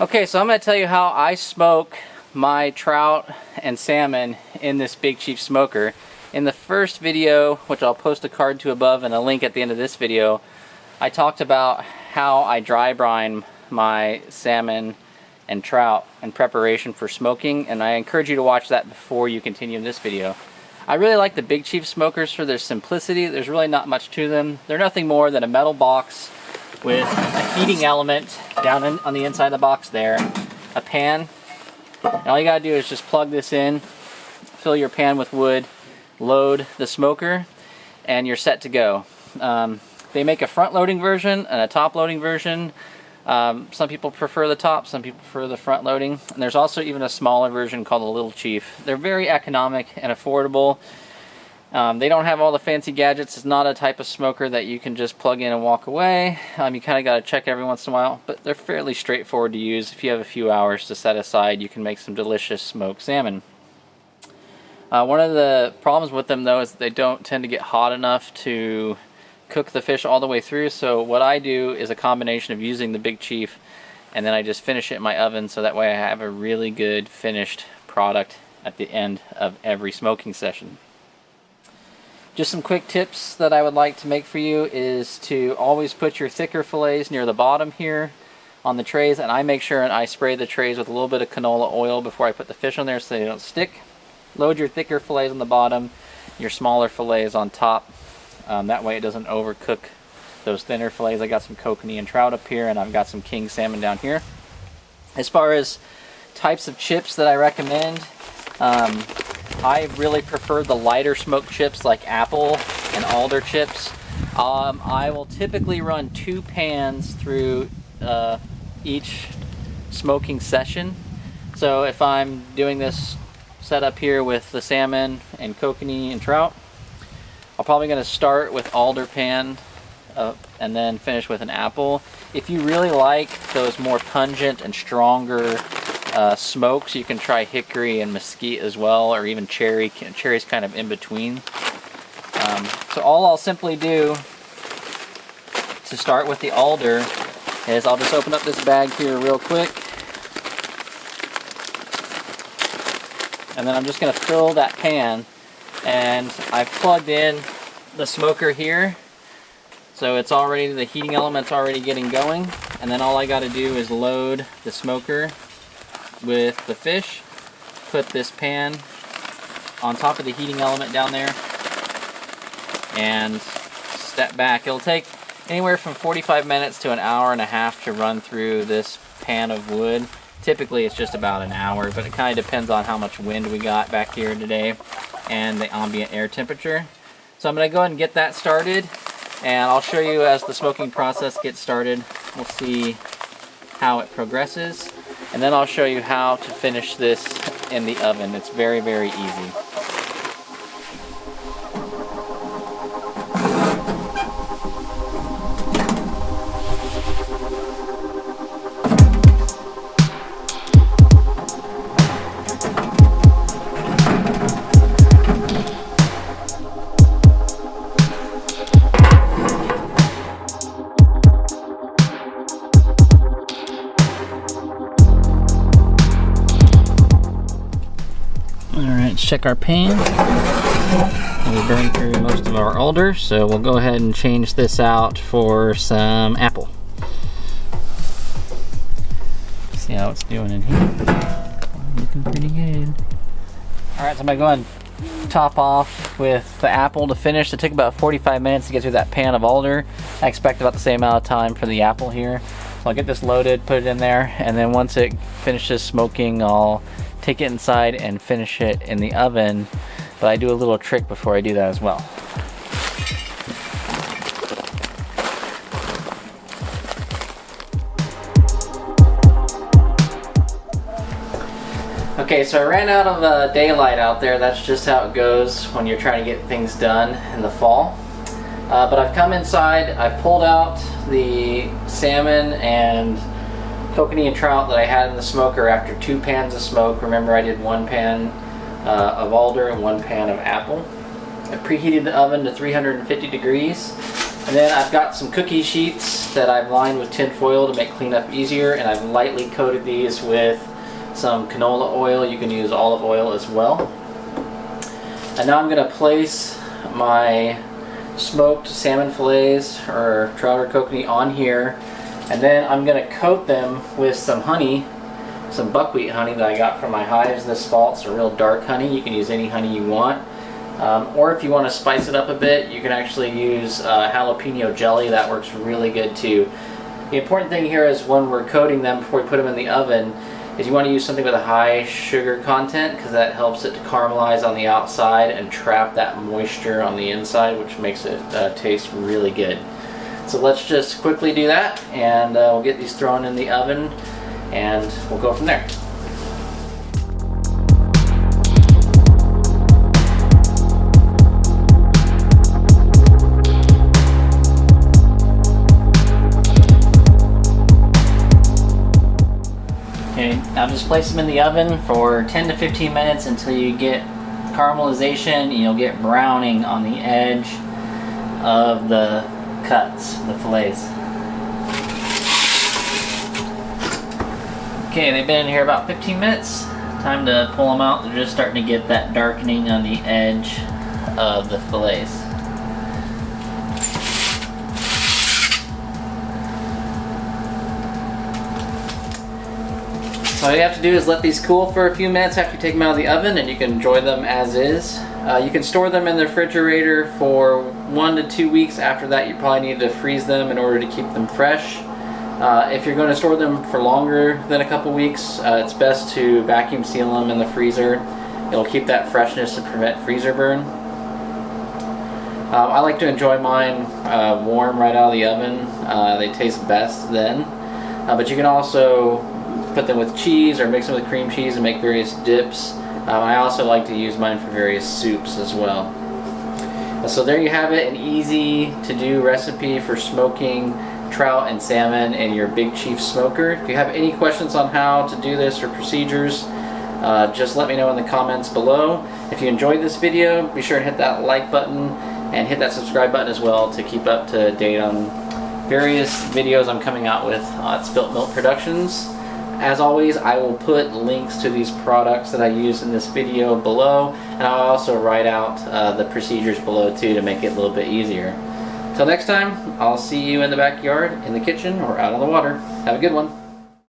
Okay, so I'm going to tell you how I smoke my trout and salmon in this Big Chief smoker. In the first video, which I'll post a card to above and a link at the end of this video, I talked about how I dry brine my salmon and trout in preparation for smoking, and I encourage you to watch that before you continue in this video. I really like the Big Chief smokers for their simplicity. There's really not much to them. They're nothing more than a metal box with a heating element down on the inside of the box there, a pan, and all you gotta do is just plug this in, fill your pan with wood, load the smoker, and you're set to go. They make a front loading version and a top loading version. Some people prefer the top, some people prefer the front loading, and there's also even a smaller version called the Little Chief. They're very economic and affordable. They don't have all the fancy gadgets. It's not a type of smoker that you can just plug in and walk away. You kind of got to check every once in a while, but they're fairly straightforward to use. If you have a few hours to set aside, you can make some delicious smoked salmon. One of the problems with them, though, is that they don't tend to get hot enough to cook the fish all the way through. So what I do is a combination of using the Big Chief, and then I just finish it in my oven, so that way I have a really good finished product at the end of every smoking session. Just some quick tips that I would like to make for you is to always put your thicker fillets near the bottom here on the trays, and I make sure and I spray the trays with a little bit of canola oil before I put the fish on there so they don't stick. Load your thicker fillets on the bottom, your smaller fillets on top. That way it doesn't overcook those thinner fillets. I got some kokanee and trout up here, and I've got some king salmon down here. As far as types of chips that I recommend, I really prefer the lighter smoked chips like apple and alder chips. I will typically run 2 pans through each smoking session. So if I'm doing this setup here with the salmon and kokanee and trout, I'm probably going to start with alder pan and then finish with an apple. If you really like those more pungent and stronger smokes, you can try hickory and mesquite as well, or even cherry. Cherry's kind of in between. So all I'll simply do to start with the alder is I'll just open up this bag here real quick, and then I'm just going to fill that pan, and I've plugged in the smoker here, so it's already, the heating element's already getting going, and then all I got to do is load the smoker with the fish, put this pan on top of the heating element down there, and step back. It'll take anywhere from 45 minutes to an hour and a half to run through this pan of wood. Typically it's just about an hour, but it kind of depends on how much wind we got back here today and the ambient air temperature. So I'm going to go ahead and get that started, and I'll show you as the smoking process gets started. We'll see how it progresses, and then I'll show you how to finish this in the oven. It's very, very easy. Let's check our pan. We burned through most of our alder, so we'll go ahead and change this out for some apple. See how it's doing in here. Looking pretty good. Alright, so I'm going to go ahead and top off with the apple to finish. It took about 45 minutes to get through that pan of alder. I expect about the same amount of time for the apple here. So I'll get this loaded, put it in there, and then once it finishes smoking, I'll take it inside and finish it in the oven, but I do a little trick before I do that as well. Okay, so I ran out of daylight out there. That's just how it goes when you're trying to get things done in the fall. But I've come inside, I've pulled out the salmon and kokanee and trout that I had in the smoker after 2 pans of smoke. Remember, I did 1 pan of alder and 1 pan of apple. I preheated the oven to 350 degrees, And then I've got some cookie sheets that I've lined with tin foil to make cleanup easier, and I've lightly coated these with some canola oil. You can use olive oil as well. And now I'm going to place my smoked salmon fillets or trout or kokanee on here, and then I'm going to coat them with some honey, some buckwheat honey that I got from my hives this fall. It's a real dark honey. You can use any honey you want. Or if you want to spice it up a bit, you can actually use jalapeno jelly. That works really good too. The important thing here is when we're coating them before we put them in the oven is you want to use something with a high sugar content, because that helps it to caramelize on the outside and trap that moisture on the inside, which makes it taste really good. So let's just quickly do that, and we'll get these thrown in the oven and we'll go from there. Okay, now just place them in the oven for 10 to 15 minutes until you get caramelization and you'll get browning on the edge of the cuts, the fillets. Okay, they've been in here about 15 minutes. Time to pull them out. They're just starting to get that darkening on the edge of the fillets. So all you have to do is let these cool for a few minutes after you take them out of the oven, and you can enjoy them as is. You can store them in the refrigerator for 1 to 2 weeks. After that, you probably need to freeze them in order to keep them fresh. If you're going to store them for longer than a couple weeks, it's best to vacuum seal them in the freezer. It'll keep that freshness and prevent freezer burn. I like to enjoy mine warm right out of the oven. They taste best then. But you can also put them with cheese or mix them with cream cheese and make various dips. I also like to use mine for various soups as well. So there you have it, an easy to do recipe for smoking trout and salmon in your Big Chief smoker. If you have any questions on how to do this or procedures, just let me know in the comments below. If you enjoyed this video, be sure to hit that like button and hit that subscribe button as well to keep up to date on various videos I'm coming out with at Spilt Milk Productions. As always, I will put links to these products that I use in this video below, and I'll also write out the procedures below too to make it a little bit easier. Till next time, I'll see you in the backyard, in the kitchen, or out on the water. Have a good one.